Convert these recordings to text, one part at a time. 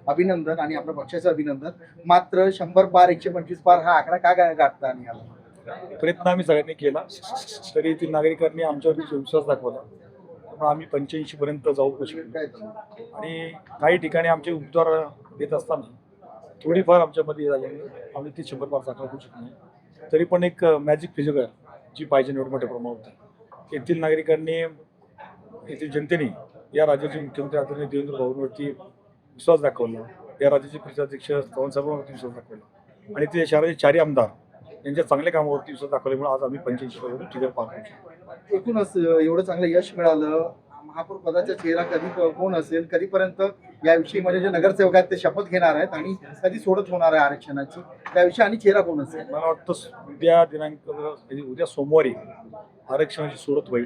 अभिनंदन आणि आपल्या पक्षाचं अभिनंदन. मात्र 100 पार 125 पार हा आकडा का गाठता आणि आला? प्रयत्न आम्ही सगळ्यांनी केला, तरी येथील नागरिकांनी आमच्यावरती विश्वास दाखवला. त्यामुळे आम्ही 85 पर्यंत जाऊ शकलो. आणि काही ठिकाणी आमचे उमेदवार देत असताना थोडीफार आमच्यामध्ये झाल्याने आम्ही ती 100 पार दाखवू शकलो नाही. तरी पण एक मॅजिक फिजिकल जी पाहिजे एवढं मोठ्या प्रमाणात येथील नागरिकांनी, येथील जनतेने या राज्याचे मुख्यमंत्री आदरणीय देवेंद्र भाऊंवरती विश्वास दाखवला, या राज्याचे प्रदेशाध्यक्ष पवारसाहेबांवरती विश्वास दाखवला आणि ते शहराचे 4 आमदार यांच्या चांगल्या कामावरती विश्वास दाखवल्यामुळे आज आम्ही 85 फिगर पार करू शकतो. एकूणच एवढं चांगलं यश मिळालं. महापौर पदाचा चेहरा कधी कोण असेल, कधीपर्यंत याविषयी म्हणजे जे नगरसेवक आहेत ते शपथ घेणार आहेत आणि कधी सोडत होणार आहे आरक्षणाची, त्याविषयी आणि चेहरा कोण असेल? मला वाटतं उद्या सोमवारी आरक्षणाची सोडत होईल.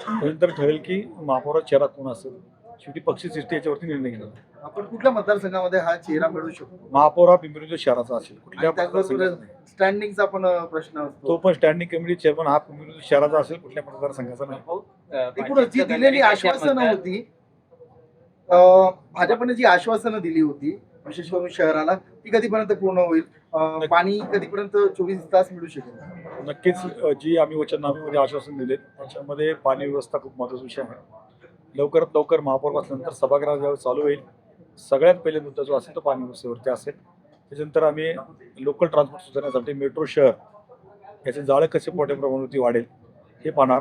त्यानंतर ठरेल की महापौराचा चेहरा कोण असेल. शेवटी पक्षश्रेष्ठी याच्यावरती निर्णय घेणार. आपण कुठल्या मतदारसंघामध्ये हा चेहरा मिळू शकतो? महापौर हा पिंपरी शहराचा असेल, कुठल्या त्याचबरोबर स्टँडिंगचा पण प्रश्न असतो. तो पण स्टँडिंग कमिटी चेअरमन हा पिंपरी शहराचा असेल, कुठल्या मतदारसंघाचा नाही. एकूणच जी दिलेली आश्वासनं होती, भाजपने जी आश्वासनं दिली होती विशेष करून शहराला, ती कधीपर्यंत पूर्ण होईल? पाणी कधीपर्यंत 24 तास मिळू शकेल? नक्कीच जी आम्ही वचननाम्यामध्ये आश्वासन दिले त्याच्यामध्ये पाणी व्यवस्था खूप महत्त्वाचा विषय आहे. लवकरात लवकर महापौर बसल्यानंतर सभागृह ज्यावेळेस चालू होईल, सगळ्यात पहिले मुद्दा जो असेल तो पाणी व्यवस्थेवरती असेल. त्याच्यानंतर आम्ही लोकल ट्रान्सपोर्ट सुधारण्यासाठी मेट्रो शहर याचे जाळं कसे मोठ्या प्रमाणावरती वाढेल हे पाहणार.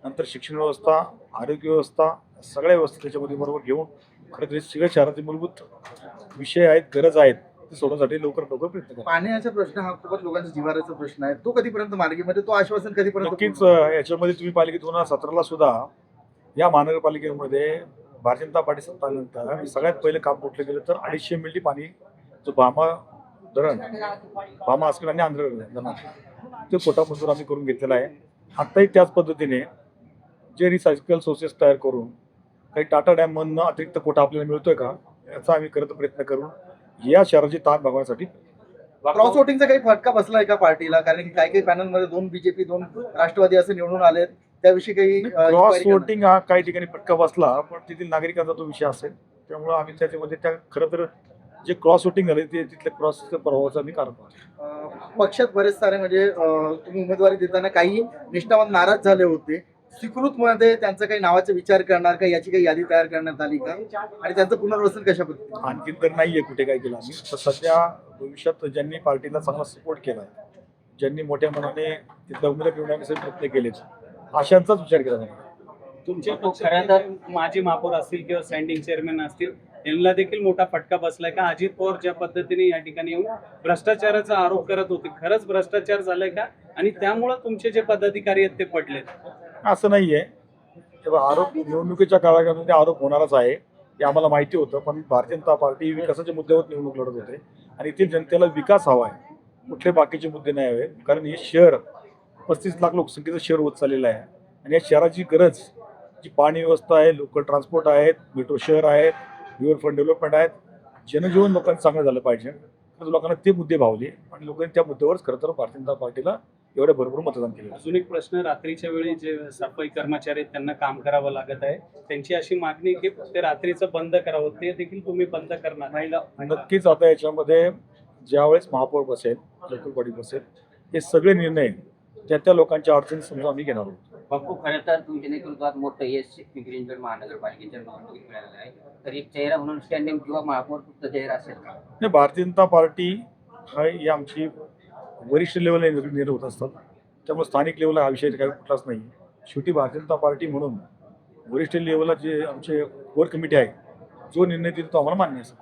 नंतर शिक्षण व्यवस्था, आरोग्य व्यवस्था, सगळ्या व्यवस्था त्याच्यामध्ये बरोबर घेऊन खरं तर सगळ्या शहराचे मूलभूत विषय आहेत, गरज आहेत, ते सोडवण्यासाठी लवकर प्रयत्न करा. पाण्याचा प्रश्न हा खूपच लोकांचा जिव्हाळ्याचा प्रश्न आहे. तो कधीपर्यंत मार्गी, म्हणजे तो आश्वासन कधीपर्यंत? नक्कीच याच्यामध्ये तुम्ही पाहिलं की 2017ला सुद्धा या महानगरपालिकेमध्ये भारतीय जनता पार्टी सत्तानंतर सगळ्यात पहिले काम कुठलं गेलं तर 250 मिली पाणी जो भामा धरण, भामा आसखेड आणि आंध्र धरण ते पोटा मंजूर आम्ही करून घेतलेला आहे. आत्ताही त्याच पद्धतीने जे रिसायकल सोर्सेस तयार करून काही टाटा डॅममधनं अतिरिक्त कोटा आपल्याला मिळतोय का याचा आम्ही करत प्रयत्न करून या शहराची ताण भागवण्यासाठी. क्रॉस वोटिंगचा काही फटका बसलाय का पार्टीला? कारण की काही पॅनलमध्ये 2 बीजेपी 2 राष्ट्रवादी असे निवडून आलेत, त्याविषयी काही क्रॉस वोटिंग हा काही ठिकाणी फटका बसला, पण तेथील नागरिकांचा तो विषय असेल. त्यामुळे आम्ही त्याच्यामध्ये त्या खरं तर जे क्रॉस वोटिंग झाले ते तिथल्या क्रॉसच्या प्रभावाचा आम्ही कारण पाहतो. पक्षात बरेच सारे म्हणजे तुम्ही उमेदवारी देताना काही निष्ठावान नाराज झाले होते. स्वीकृतमध्ये त्यांचा काही नावाचा विचार करणार का, याची काही यादी तयार करण्यात आली का आणि त्यांचं पुनर्वसन कशा पद्धतीने? आणखीन तर नाहीये कुठे काय केलं आम्ही. तर सध्या भविष्यात ज्यांनी पार्टीला चांगला सपोर्ट केला, ज्यांनी मोठ्या मनाने तिथल्या उमेदवार निवडण्यासाठी प्रयत्न केले, अशांचाच विचार केला जाणार. तुमचे खरं तर माजी महापौर असतील किंवा स्टँडिंग चेअरमॅन असतील, यांना देखील मोठा फटका बसलाय का? अजित पवार ज्या पद्धतीने या ठिकाणी येऊन भ्रष्टाचाराचा आरोप करत होते, खरंच भ्रष्टाचार झालाय का? आणि त्यामुळे तुमचे जे पदाधिकारी आहेत ते पडलेत? असं नाहीये. तेव्हा आरोप निवडणुकीच्या काळामध्ये आरोप होणारच आहे हे आम्हाला माहिती होतं. पण भारतीय जनता पार्टी विकासाच्या मुद्द्यावर निवडणूक लढत होते आणि येथील जनतेला विकास हवा आहे, कुठले बाकीचे मुद्दे नाही हवे. कारण हे शहर 35 लाख लोकसंख्येचं शहर होत चाललेलं आहे आणि या शहराची गरज जी पाणी व्यवस्था आहे, लोकल ट्रान्सपोर्ट आहेत, मेट्रो शहर आहेत, रिव्हरफ्रंट डेव्हलपमेंट आहेत, जनजीवन लोकांचं चांगलं झालं पाहिजे. तर लोकांना ते मुद्दे भावले आणि लोकांनी त्या मुद्द्यावरच खरं तर भारतीय जनता पार्टीला एवढ्या भरपूर मतदान केलं. अजून एक प्रश्न, रात्रीच्या वेळी जे सफाई कर्मचारी आहेत त्यांना काम करावं लागत आहे, त्यांची अशी मागणी की ते रात्रीचं बंद करावं, ते देखील तुम्ही बंद करणार नाही? नक्कीच आता याच्यामध्ये ज्यावेळेस महापौर बसेल, लोकल बॉडी बसेल, हे सगळे निर्णय त्या लोकांच्या अडचणी समजून आम्ही घेणार आहोत. बापू, खरं तर तुमच्या नेतृत्वात मोठं यश पिंपरी चिंचवड महानगरपालिकेच्या निवडणुकीत मिळालेलं आहे. तर एक चेहरा म्हणून स्टँडिंग किंवा महापौर फक्त चेहरा असेल का? नाही, भारतीय जनता पार्टी ही आमची वरिष्ठ लेवलला निर्णय होत असतात. त्यामुळे स्थानिक लेवलला हा विषय काही कुठलाच नाही. शेवटी भारतीय जनता पार्टी म्हणून वरिष्ठ लेवलला जे आमचे कोर कमिटी आहे, जो निर्णय देतो तो आम्हाला मान्य असेल.